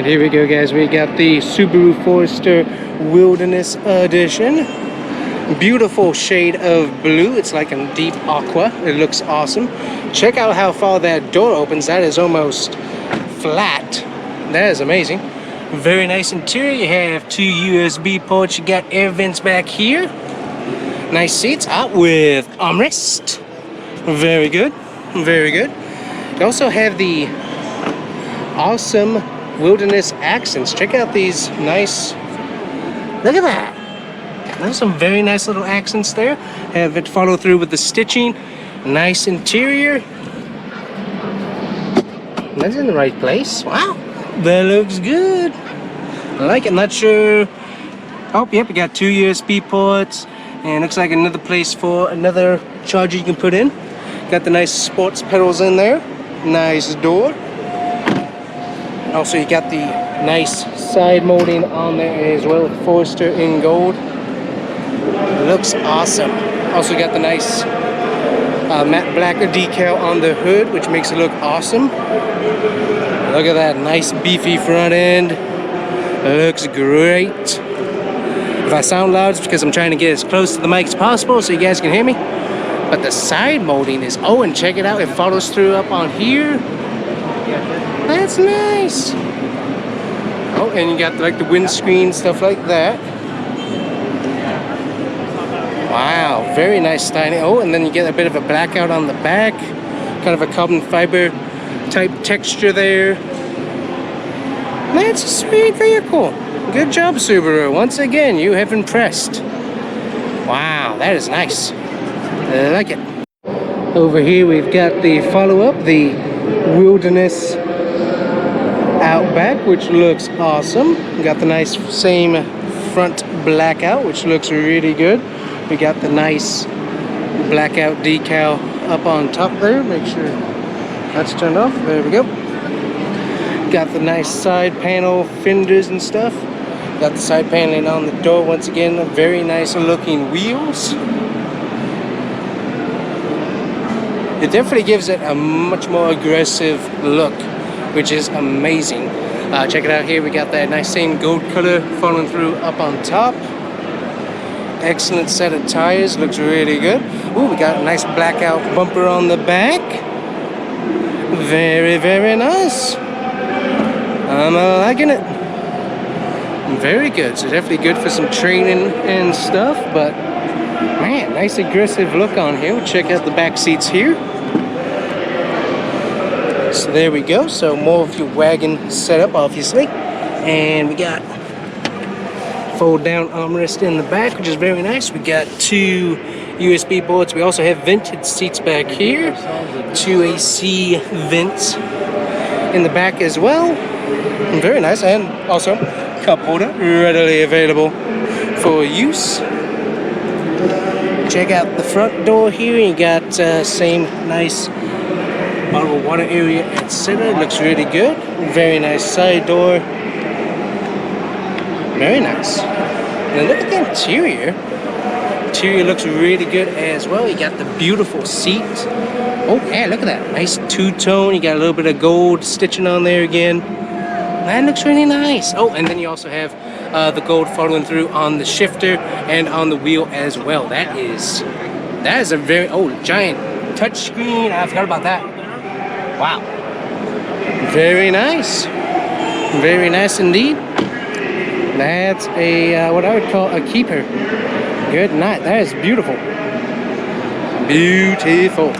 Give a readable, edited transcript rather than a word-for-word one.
And here we go, guys. We got the Subaru Forester Wilderness Edition. Beautiful shade of blue. It's like a deep aqua. It looks awesome. Check out how far that door opens. That is almost flat. That is amazing. Very nice interior. You have two USB ports. You got air vents back here. Nice seats out with armrest. Very good. Very good. You also have the awesome wilderness accents. Check out these nice, look at that. There's some very nice little accents there. Have it follow through with the stitching. Nice interior. That's in the right place. Wow, that looks good. I like it. Not sure. Oh, yep, we got two USB ports. And looks like another place for another charger you can put in. Got the nice sports pedals in there. Nice door. Also, you got the nice side molding on there as well with Forester in gold. Looks awesome. Also got the nice matte black decal on the hood, which makes it look awesome. Look at that nice beefy front end. Looks great. If I sound loud, it's because I'm trying to get as close to the mic as possible so you guys can hear me. But the side molding is, oh, and check it out, it follows through up on here. That's nice. Oh, and you got like the windscreen, stuff like that. Wow, very nice styling. Oh, and then you get a bit of a blackout on the back. Kind of a carbon fiber type texture there. That's a sweet vehicle. Good job, Subaru. Once again, you have impressed. Wow, that is nice. I like it. Over here, we've got the follow-up, the Wilderness Outback, which looks awesome. We got the nice same front blackout, which looks really good. We got the nice blackout decal up on top there. Make sure that's turned off. There we go. Got the nice side panel fenders and stuff. Got the side paneling on the door once again. Very nice looking wheels. It definitely gives it a much more aggressive look, which is amazing. Check it out here. We got that nice same gold color following through up on top. Excellent set of tires. Looks really good. Ooh, we got a nice blackout bumper on the back. Very, very nice. I'm liking it. Very good. So definitely good for some training and stuff. But man, nice aggressive look on here. We'll check out the back seats here. So there we go. So more of your wagon setup, obviously. And we got fold down armrest in the back, which is very nice. We got two USB ports. We also have vented seats back here. Two AC vents in the back as well. Very nice. And also cup holder readily available for use. Check out the front door here. You got same nice bottled water area at center. Looks really good. Very nice side door. Very nice. Now look at the interior. Interior looks really good as well. You got the beautiful seat. Oh yeah, look at that. Nice two-tone. You got a little bit of gold stitching on there again. That looks really nice. Oh, and then you also have the gold following through on the shifter and on the wheel as well. That is a very, giant touch screen. I forgot about that. Wow. Very nice. Very nice indeed. That's a, what I would call a keeper. Good night. That is beautiful. Beautiful.